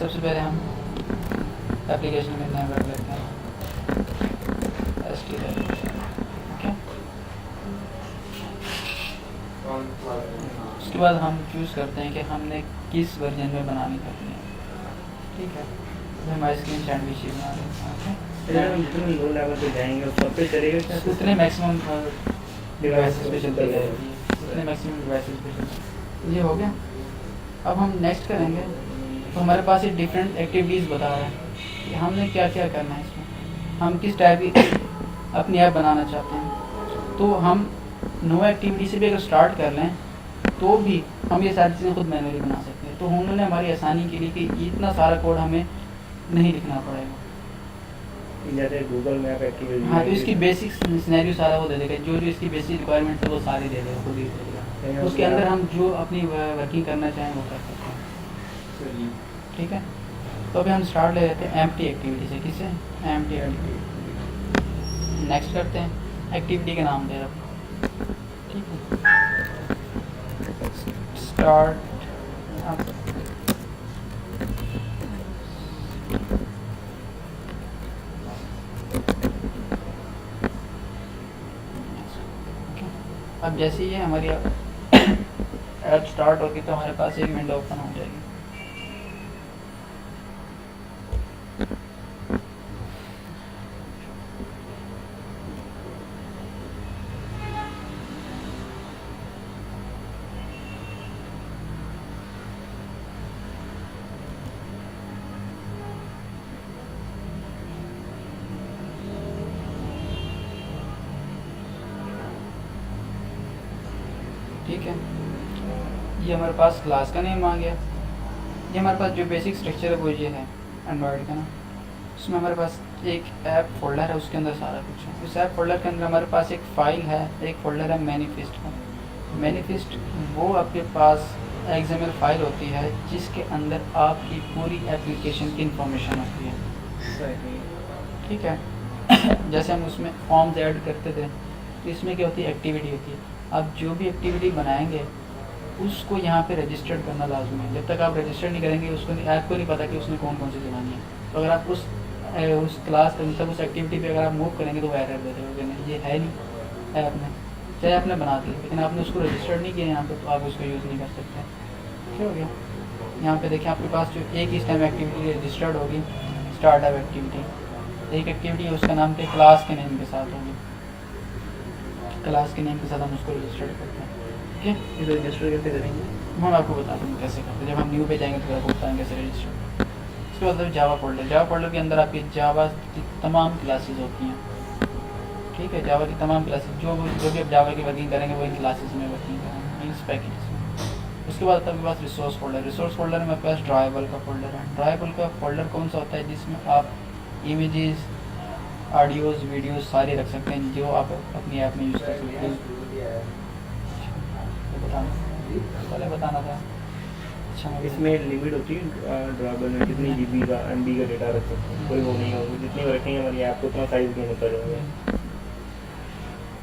सबसे पहले हम एप्लीकेशन में नेम रख लेते हैं STL, ओके। उसके बाद हम चूज़ करते हैं कि हमने किस वर्जन में बनानी करनी है, ठीक है। हमारी स्क्रीन सैंडविच ही बना लेते हैं, जितने लो लेवल पे जाएंगे उस सब पे चलेगा, उतने मैक्सिमम डिवाइसेस पे चलती रहेगी, उतने मैक्सिमम डिवाइसेस पे चलती। ये हो गया। अब हम नेक्स्ट करेंगे तो हमारे पास ये डिफरेंट एक्टिविटीज़ बता रहा है कि हमने क्या क्या करना है इसमें, हम किस टाइप की अपनी ऐप बनाना चाहते हैं। तो हम नो एक्टिविटी से भी अगर स्टार्ट कर लें तो भी हम ये सारी चीज़ें खुद मैनुअली बना सकते हैं। तो उन्होंने हमारी आसानी के लिए कि इतना सारा कोड हमें नहीं लिखना पड़ेगा। जैसे गूगल मैप एक्टिविटी, हाँ, तो इसकी बेसिक सिनेरियो सारा वो दे देगा, जो जो इसकी बेसिक रिक्वायरमेंट है वो सारी दे देगा, खुद ही दे देगा। उसके अंदर हम जो अपनी वर्किंग करना चाहें वो कर सकते हैं, ठीक है। तो अभी हम स्टार्ट ले लेते हैं एम्प्टी एक्टिविटी से। किससे? Empty activity. नेक्स्ट करते हैं, एक्टिविटी का नाम दे रहा, ठीक है। स्टार्ट अब जैसे ही हमारी ऐप स्टार्ट होगी तो हमारे पास एक विंडो ओपन हो जाएगी। ठीक है, ये हमारे पास क्लास का नेम आ गया। ये हमारे पास जो बेसिक स्ट्रक्चर है वो ये है एंड्रॉयड का ना। उसमें हमारे पास एक ऐप फोल्डर है, उसके अंदर सारा कुछ है। उस ऐप फोल्डर के अंदर हमारे पास एक फ़ाइल है, एक फ़ोल्डर है मैनिफेस्ट का। मैनिफेस्ट वो आपके पास XML फाइल होती है जिसके अंदर आपकी पूरी एप्लीकेशन की इंफॉर्मेशन होती है, ठीक है। जैसे हम उसमें फॉर्म्स ऐड करते थे तो इसमें क्या होती है, एक्टिविटी होती है। आप जो भी एक्टिविटी बनाएंगे उसको यहाँ पे रजिस्टर्ड करना लाजमी है। जब तक आप रजिस्टर नहीं करेंगे उसको ऐप को नहीं पता कि उसने कौन कौन सी चलानी है। तो अगर आप उस क्लास पे मतलब उस एक्टिविटी पे अगर आप मूव करेंगे तो वो एरर दे देगा कि नहीं ये है नहीं ऐप में, चाहे आपने बना दी लेकिन आपने उसको रजिस्टर्ड नहीं किया यहाँ पे, तो आप उसको यूज़ नहीं कर सकते। क्या हो गया, यहाँ पे देखिए आपके पास जो एक इस टाइम एक्टिविटी रजिस्टर्ड होगी, स्टार्टअप एक्टिविटी। एक एक्टिविटी है उसका नाम पे क्लास के नेम के साथ होगी, क्लास के नेम के साथ हम उसको रजिस्टर करते हैं, ठीक है। इसे रजिस्टर कैसे करेंगे? हम आपको बताते हैं कैसे करते हैं। जब हम न्यू पे जाएंगे तो आपको बताएंगे कैसे रजिस्टर। उसके बाद जावा फोल्डर के अंदर आपकी जावा की तमाम क्लासेस होती हैं, ठीक है। जावा की तमाम क्लासेस जो भी आप जावा की वर्किंग करेंगे वो इन क्लासेस में वर्किंग करेंगे, इन पैकेज में। उसके बाद आपके पास रिसोर्स फोल्डर में आपके पास ड्राइवेबल का फोल्डर है। ड्राइवेबल का फोल्डर कौन सा होता है, जिसमें आप इमेजेस, ऑडियोज़, वीडियोस सारे रख सकते हैं जो आप अपनी ऐप में यूज़ कर सकते हैं। पहले बताना था। अच्छा, इसमें लिमिट होती है ड्राइवर में कितनी GB का MB का डेटा रख सकते हैं? कोई वो नहीं होगी, जितनी वर्किंग हमारी ऐप को उतना साइज देना पड़ेगा।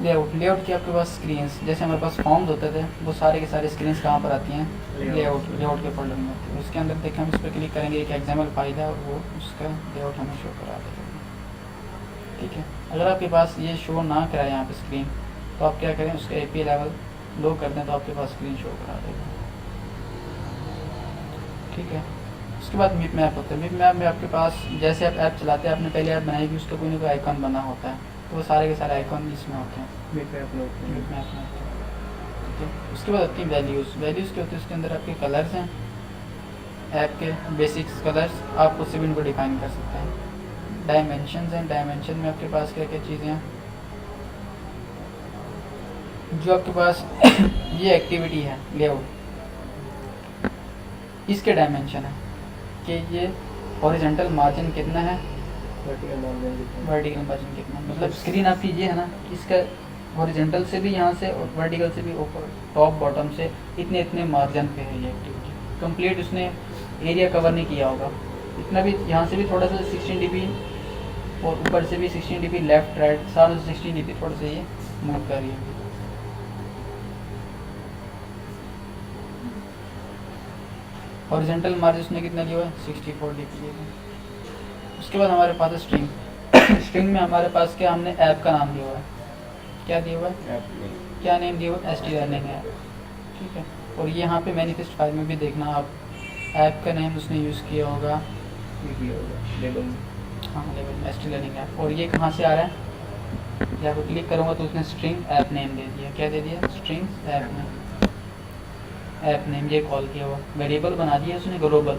लेआउट की आपके पास स्क्रीन्स, जैसे हमारे पास फॉर्म्स होते थे वो सारे के सारे स्क्रीन्स कहाँ पर आती हैं, लेआउट के फोल्डर में होती है। उसके अंदर देखें हम इस पर क्लिक करेंगे, एक XML फाइल है और वो उसका लेआउट हमें शो करा देगा, ठीक है। अगर आपके पास ये शो ना कराए यहाँ पे स्क्रीन, तो आप क्या करें, उसका API लेवल लो कर दें तो आपके पास स्क्रीन शो करा देगा, ठीक है। उसके बाद मिप मैप होता है। मिप मैप में आपके पास जैसे आप ऐप चलाते हैं, आपने पहले ऐप बनाई कि उसका कोई ना कोई आइकॉन बना होता है, तो वो सारे के सारे आइकॉन इसमें होते हैं, मिप मैप में होते हैं। मिप मैप में होते हैं, ठीक है। उसके बाद होती है वैल्यूज़ क्या होती है, उसके अंदर आपके कलर्स हैं, ऐप के बेसिक्स कलर्स, आप उससे भी इनको डिफाइन कर सकते हैं। डायमेंशंस हैं, डायमेंशन में आपके पास क्या क्या चीज़ें हैं, जो आपके पास ये एक्टिविटी है लेआउट, इसके डायमेंशन है कि ये हॉरिजॉन्टल मार्जिन कितना है, वर्टिकल मार्जिन कितना, मतलब स्क्रीन आपकी ये है ना, इसका हॉरिजॉन्टल से भी यहाँ से और वर्टिकल से भी ऊपर टॉप बॉटम से इतने इतने मार्जिन पे है ये एक्टिविटी। कंप्लीट उसने एरिया कवर नहीं किया होगा, इतना भी यहाँ से भी थोड़ा सा 16 dB और ऊपर से भी 16 dB, लेफ्ट राइट सारे 16 dB थोड़ा सा ये मूव कर रही है। हॉरिजॉन्टल मार्जिन उसने कितना लिया हुआ है 64 dp लिया हुआ है। उसके बाद हमारे पास है स्ट्रिंग। स्ट्रिंग में हमारे पास क्या, हमने ऐप का नाम दिया हुआ है, क्या दिया हुआ है, ऐप में क्या नेम दिया हुआ है, ST लर्निंग ऐप, ठीक है। और ये यहाँ पे मैनिफेस्ट फाइल में भी देखना आप, ऐप का नेम उसने यूज़ किया होगा, किया होगा लेबल। हाँ लेवल ST लर्निंग ऐप। और ये कहाँ से आ रहा है, यहाँ पर क्लिक करूँगा तो उसने स्ट्रिंग ऐप नेम दे दिया, क्या दे दिया, string app name, app name ये कॉल किया हुआ, वेरिएबल बना दिया उसने ग्लोबल,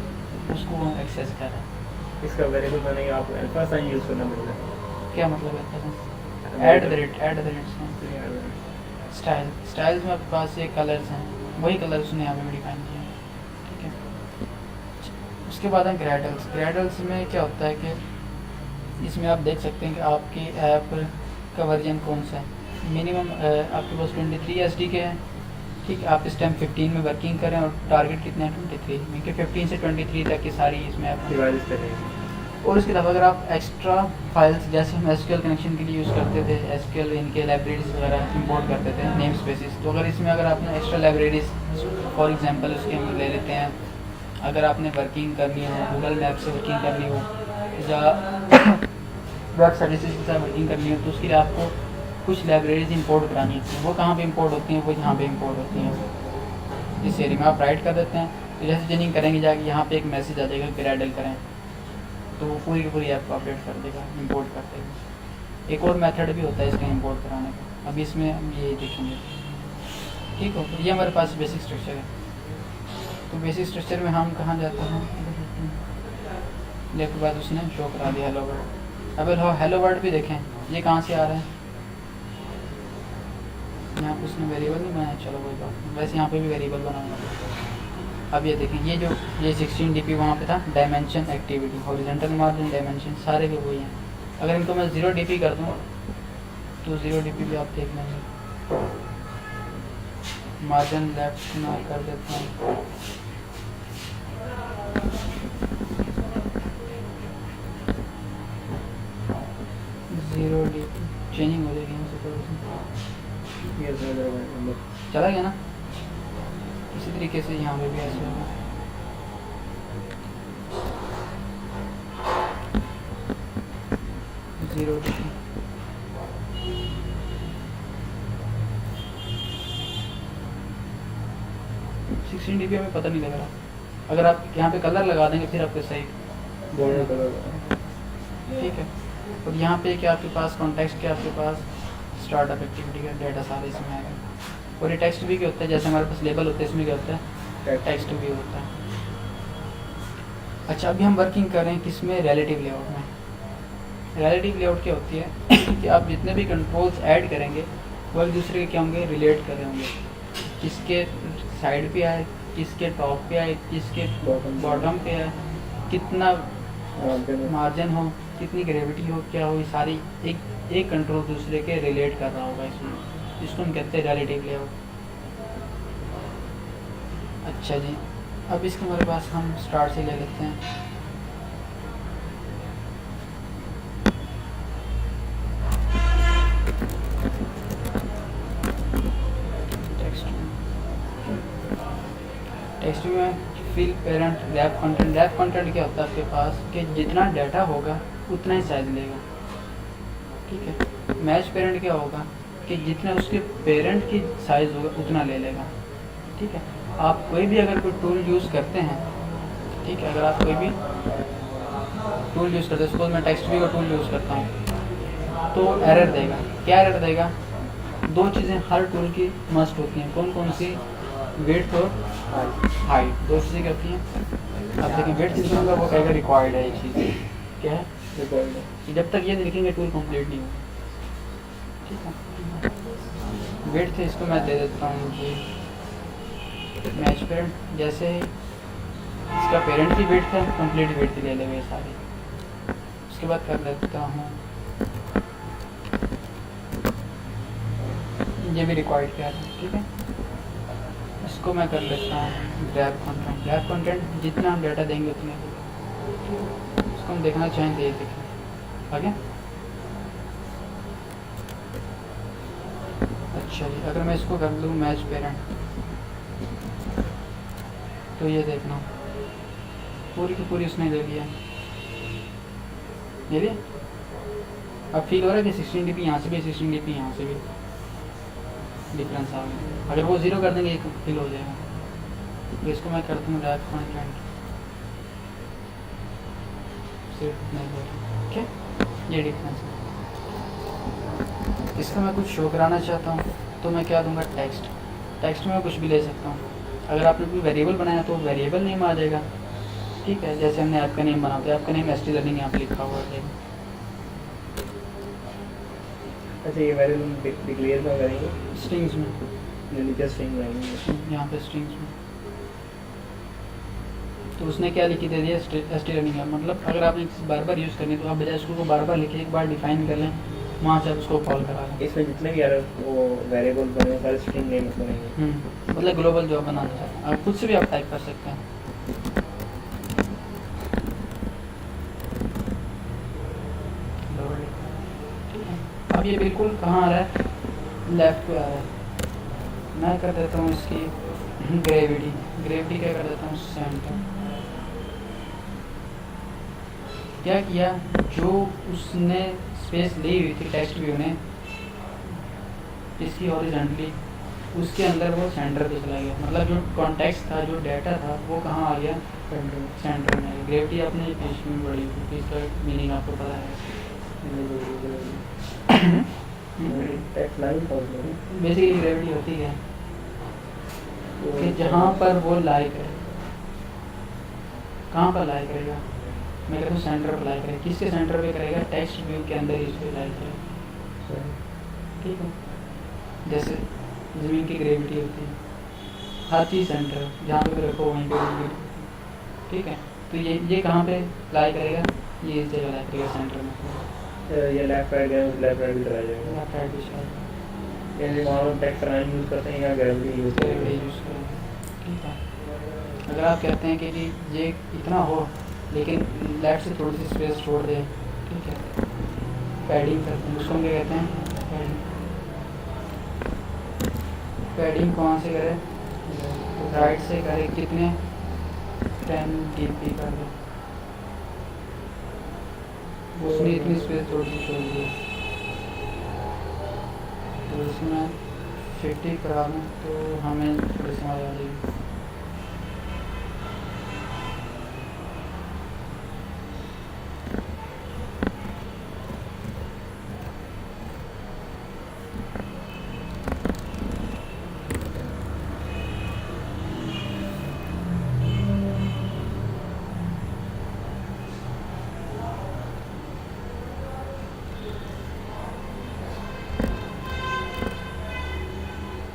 उसको वो एक्सेस कर रहा है। इसका वेरिएबल बनाने के आपको अल्फा साइन यूज़ करना पड़ता है। क्या मतलब है, add the rate style, styles में आपके पास ये कलर्स हैं, वही कलर्स उसने यहाँ पे भी डिफाइन किया है, ठीक है। उसके बाद है ग्रेडल्स। ग्रेडल्स में क्या होता है कि इसमें आप देख सकते हैं कि आपकी ऐप का वर्जन कौन सा है। मिनिमम आपके पास 23 SD के हैं, ठीक है। आप इस टाइम 15 में वर्किंग करें और टारगेट कितना है 23 में, कि 15 से 23 तक की सारी इसमें आप डिवाइस करेंगे। और इसके अलावा अगर आप एक्स्ट्रा फाइल्स जैसे हम SQL कनेक्शन के लिए यूज़ करते थे, SQL इनके लाइब्रेरीज वगैरह इंपोर्ट करते थे, नेम स्पेसिस, तो अगर इसमें अगर आपने एक्स्ट्रा लाइब्रेरीज फॉर एग्जांपल उसके हम ले लेते हैं, अगर आपने वर्किंग करनी हो, गूगल मैप से वर्किंग करनी हो या वेब सर्विसेज के साथ वर्किंग करनी हो, तो उसके लिए आपको कुछ लाइब्रेरीज इंपोर्ट करानी होती हैं। वो कहाँ पे इंपोर्ट होती हैं, वो यहाँ पे इंपोर्ट होती हैं। इस एरिया में आप राइट कर देते हैं, तो जैसे जनिंग करेंगे जाके यहाँ पे एक मैसेज आ जाएगा ग्रेडल करें, तो वो पूरी की पूरी ऐप को अपडेट कर देगा, इंपोर्ट कर देगा। एक और मेथड भी होता है इसका इंपोर्ट कराने का, अभी इसमें हम ये देखेंगे, ठीक हो। तो ये हमारे पास बेसिक स्ट्रक्चर है। तो बेसिक स्ट्रक्चर में हम कहाँ जाते हैं, लेफ्ट के बाद उसने शो करा दिया हेलो वर्ल्ड। अब हेलो वर्ल्ड भी देखें, ये कहाँ से आ रहा है, यहाँ पे उसने वेरिएबल नहीं बनाया, चलो कोई बात नहीं, वैसे यहाँ पे भी वेरिएबल बनाऊंगा। अब ये देखें, ये 16 dp वहाँ पे था, dimension activity, horizontal margin, dimension सारे के वही हैं। अगर इनको मैं 0 dp कर दूँ तो 0 dp भी आप देख लेंगे। मार्जिन लेफ्ट में कर देता हूँ, जीरो dp चेंजिंग हो जाएगी यहाँ से थोड़ी सी, चला गया ना। इसी तरीके से यहाँ पे भी ऐसे होगा, जीरो dp, सिक्सटीन dp हमें पता नहीं लग रहा। अगर आप यहाँ पे कलर लगा देंगे फिर आपके सही बॉर्डर कलर, ठीक है। और यहाँ पे क्या आपके पास कॉन्टेक्स्ट, क्या आपके पास स्टार्टअप एक्टिविटी का डाटा सारा इसमें आएगा। और ये टेक्स्ट भी क्या होता है, जैसे हमारे पास लेबल होता है, इसमें क्या होता है, टेक्स्ट भी होता है। अच्छा, अभी हम वर्किंग कर रहे हैं किसमें, रिलेटिव लेआउट में। रिलेटिव लेआउट क्या होती है कि आप जितने भी कंट्रोल्स ऐड करेंगे वो एक दूसरे के क्या होंगे, रिलेट कर रहे होंगे, किसके साइड पे आए, किसके टॉप पे आए, किसके बॉटम पे आए, कितना मार्जिन हो, कितनी ग्रेविटी हो, क्या हो, ये सारी एक कंट्रोल दूसरे के रिलेट कर रहा होगा इसमें, इसको हम कहते हैं रिलेटिव लेआउट। अच्छा जी, अब इसके हमारे पास हम स्टार्ट से ले लेते हैं। टेक्स्ट में fill parent wrap content. Wrap content क्या होता है आपके पास कि जितना डाटा होगा उतना ही साइज लेगा, ठीक है। मैच पेरेंट क्या होगा कि जितना उसके पेरेंट की साइज होगा उतना ले लेगा, ठीक है। आप कोई भी अगर कोई टूल यूज़ करते हैं, ठीक है, अगर आप कोई भी टूल यूज़ करते हैं, सपोज मैं टेक्स्ट व्यू का टूल यूज़ करता हूँ, तो एरर देगा। क्या एरर देगा, दो चीज़ें हर टूल की मस्ट होती हैं, कौन कौन सी, विड्थ और हाइट, दो चीज़ें क्या होती हैं। अब देखिए विड्थ जितना होगा वो कहेगा रिक्वायर्ड है, ये चीज़ क्या है, रिक्वायर्ड है, कि जब तक ये नहीं लिखेंगे टूल कंप्लीट नहीं होगा, ठीक है। विड्थ इसको मैं दे देता हूँ कि मैच पेरेंट, जैसे इसका पेरेंट की विड्थ है, कंप्लीट विड्थ ले लेंगे सारी। उसके बाद कर लेता हूँ, ये भी रिक्वायर्ड क्या है, ठीक है। इसको मैं कर लेता हूँ ग्रैब कंटेंट। ग्रैब कंटेंट जितना हम डाटा देंगे उतने, इसको हम देखना चाहें तो ये देखें आगे। अच्छा जी, अगर मैं इसको कर लूँ मैच पेरेंट, तो ये देखना पूरी की पूरी उसने ले लिया। ये भी अब फील हो रहा है कि 16 dp यहाँ से भी 16 dp यहाँ से भी डिफरेंस आ गया। अगर वो 0 कर देंगे एक फील हो जाएगा। तो इसको मैं करता हूँ रैप पॉइंट लाइन ठीक है, ये डिफरेंस है। इसका मैं कुछ शो कराना चाहता हूँ तो मैं क्या दूंगा, टेक्स्ट। टेक्स्ट में मैं कुछ भी ले सकता हूँ। अगर आपने कोई वेरिएबल बनाया तो वेरिएबल नेम आ जाएगा, ठीक है। जैसे हमने ऐप का नेम बनाते हैं, ऐप का नेम एसटी लर्निंग यहाँ पे लिखा हुआ है। अच्छा, ये वेरिएबल डिक्लेयर में करेंगे स्ट्रिंग्स में, नीचे स्ट्रिंग बनाएंगे यहाँ पे स्ट्रिंग्स में। तो उसने क्या लिखी दे दिया, एसटी लर्निंग है। मतलब अगर आपने बार बार यूज़ करनी है तो आप बजाय उसको बार बार लिखे एक बार डिफाइन कर लें, वहाँ से आप उसको कॉल करा लें। इसमें जितने भी यार वो वेरिएबल बने सारे स्ट्रिंग नेम बनेंगे। मतलब ग्लोबल जो आप बनाना चाहते हैं, आप खुद से भी आप टाइप कर सकते हैं। अब ये बिल्कुल कहाँ आ रहा है, लेफ्ट पे आ रहा है। मैं कर देता हूँ इसकी ग्रेविटी, ग्रेविटी क्या कर देता हूँ, सेंटर। क्या किया, जो उसने स्पेस ली हुई थी टेक्स्ट व्यू ने इसकी हॉरिजॉन्टली, उसके अंदर वो सेंटर पे चला गया। मतलब जो कॉन्टेक्स्ट था, जो डाटा था, वो कहाँ आ गया, सेंटर में। ग्रेविटी आपने पेज में पढ़ी थी, इसका मीनिंग आपको पता है। बेसिकली ग्रेविटी होती है कि जहाँ पर वो लाई करे, कहाँ पर लाई करेगा, मैं कहता हूँ सेंटर पर लाई करेगा। किसके सेंटर पे करेगा, टेक्स्ट व्यू के अंदर इस पर लाई करेगा, ठीक है। जैसे ज़मीन की ग्रेविटी होती है, हर चीज़ सेंटर, जहाँ पे रखो वहीं पे ग्रेविटी, ठीक है। तो ये कहाँ पे लाई करेगा, ये इस जगह लाई करेगा सेंटर में। ये लेफ्ट राइट गए, लेफ्ट राइट भी चला जाएगा। लेफ्ट राइट भी शायद यानी वहाँ हम टेक्स्ट लाइन यूज़ करते हैं या ग्रेविटी यूज़ करते हैं, ठीक है। अगर आप कहते हैं कि जी ये इतना हो लेकिन लेफ्ट से थोड़ी सी स्पेस छोड़ दे, ठीक है, पैडिंग करते हैं, उसको हम क्या कहते हैं, पैडिंग। पैडिंग कौन से करें, राइट से करें, कितने 10 dp कर दो, उसने इतनी स्पेस थोड़ी सी छोड़ दी, तो उसमें 50 करा दें तो हमें थोड़ी समझ आ जाएगी।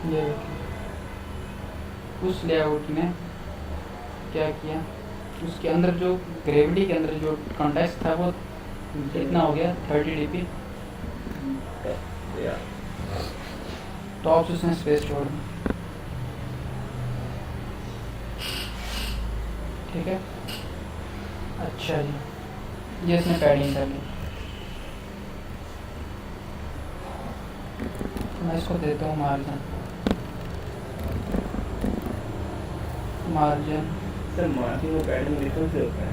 ये उस लेआउट ने क्या किया, उसके अंदर जो ग्रेविटी के अंदर जो कॉन्टेक्स्ट था वो कितना हो गया, 30 dp। टॉप से उसने स्पेस छोड़ दी, ठीक है। अच्छा जी, ये इसने पैडिंग कर ली। मैं इसको देता हूँ मार्जिन, मार्जिन सर मार्जिन और पैडिंग डिफरेंस होता है।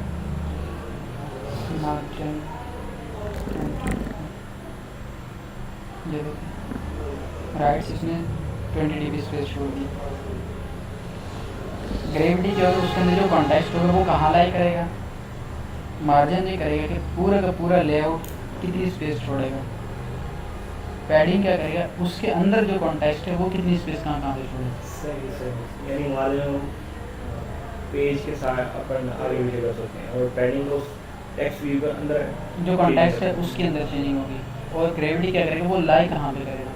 मार्जिन ये देखो, राइट से इसने 20 dp स्पेस छोड़ दी। ग्रेविटी जो है उसके अंदर जो कॉन्टेक्स्ट होगा वो कहाँ लाई करेगा, मार्जिन ये करेगा कि पूरा का पूरा लेआउट कितनी स्पेस छोड़ेगा। पैडिंग क्या करेगा, उसके अंदर जो कॉन्टेक्स्ट है वो कितनी स्पेस कहाँ से छोड़ेगा। सही सही, यानी मार्जिन पेज के साथ अपन आगे भी कर सकते हैं और पैडिंग को टेक्स्ट व्यू के अंदर जो कॉन्टेक्स्ट है उसके अंदर चेंजिंग होगी। और ग्रेविटी क्या करेगा, वो लाई कहाँ पे करेगा,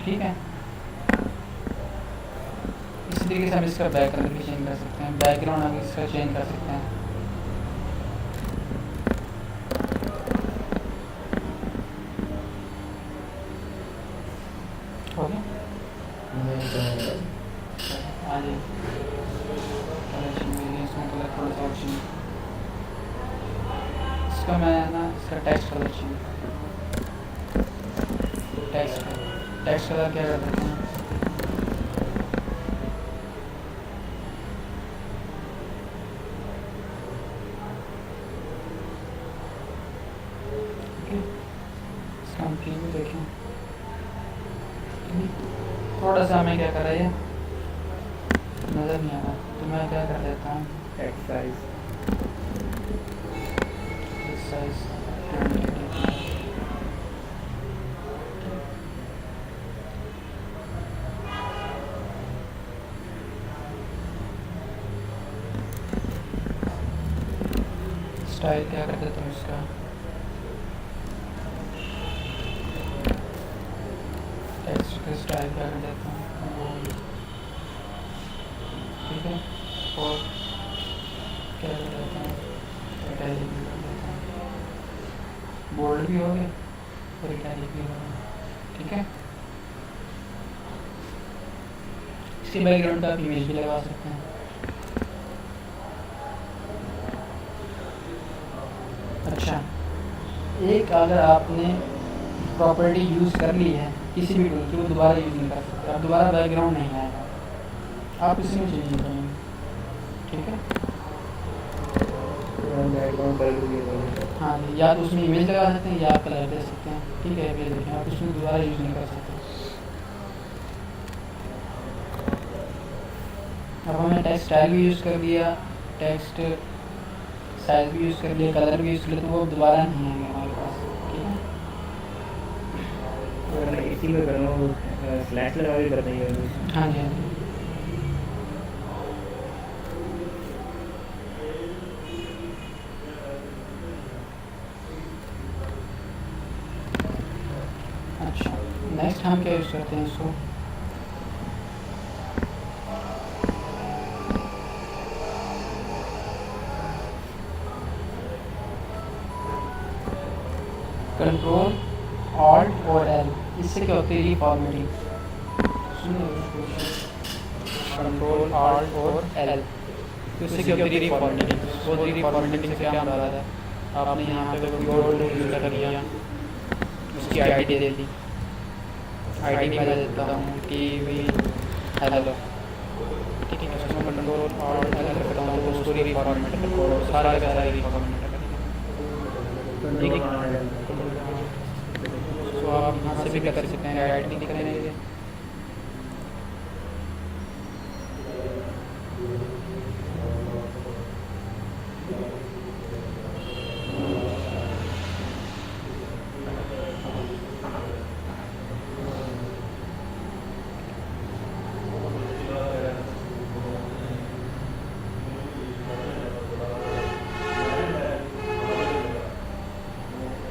ठीक है। इसी तरीके से हम इसका बैकग्राउंड भी चेंज कर सकते हैं, बैकग्राउंड हम इसका चेंज कर सकते हैं। हो गया, आ जाइए। इसमें कलर थोड़ा सा ऑप्शन, इसका मैं ना इसका टेक्स्ट कलर चाहिए। टेक्स्ट कलर क्या कर देते हैं, हम प्रीव्यू देखें, थोड़ा सा हमें क्या कर रहा है, नज़र नहीं आ रहा, तो मैं क्या कर देता हूँ, एक्सरसाइज साइज स्टाइल क्या कर देता हूँ इसका, टेक्स्ट का स्टाइल क्या कर देता हूँ वो, ठीक है। और क्या कर देता हूँ, इटैलिक भी कर देता हूँ, बोल्ड भी हो गया और इटैलिक भी हो गया, ठीक है। इसके बैकग्राउंड का आप इमेज भी लगा सकते हैं। अच्छा, एक अगर आपने प्रॉपर्टी यूज़ कर ली है किसी भी टूल की, वो दोबारा यूज़ नहीं कर सकते, अब दोबारा बैकग्राउंड नहीं आएगा, आप इसी में चेंज करेंगे, ठीक है। बैकग्राउंड कलर भी है। हाँ जी, या तो उसमें इमेज लगा सकते हैं या आप कलर दे सकते हैं, ठीक है। ये देखें, आप उसमें दोबारा यूज़ नहीं कर सकते। अब हमने टेक्स्ट स्टाइल भी यूज़ कर लिया, टेक्स्ट साइज भी यूज़ कर लिया, कलर भी यूज़ कर लिया, तो वो दोबारा नहीं आएंगे हमारे पास, ठीक है। अगर मैं इसी में करना हूँ स्लैश लगा के करना ही है। हाँ जी, हाँ जी। अच्छा, नेक्स्ट हम क्या यूज़ करते हैं इसको, कंट्रोल ऑल्ट और एल, इससे क्या होती है, रीफॉर्मेटिंग। कंट्रोल ऑल्ट और एल, तो इससे क्या होती है, रीफॉर्मेटिंग। वो रीफॉर्मेटिंग से क्या मरा है, आपने यहाँ पे कोई और टूल यूज़ कर लिया, उसकी आईडी दे दी, आईडी मैं देता हूँ टीवी हेलो, ठीक है। उसमें कंट्रोल ऑल्ट एल करता हूँ तो उसको रीफॉर्मेट करो, सारा का सारा रीफॉर्मेट करेंगे, ठीक है। तो आप यहाँ से भी कर सकते हैं, राइट क्लिक करेंगे,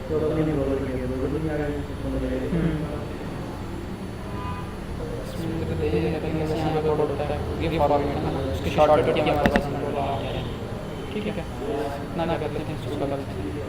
तो अपने भी बदल गया, बदल नहीं आ रहा है उसकी शॉर्टकट हमारे पास, ठीक है। ना करते हैं, उसका करते हैं।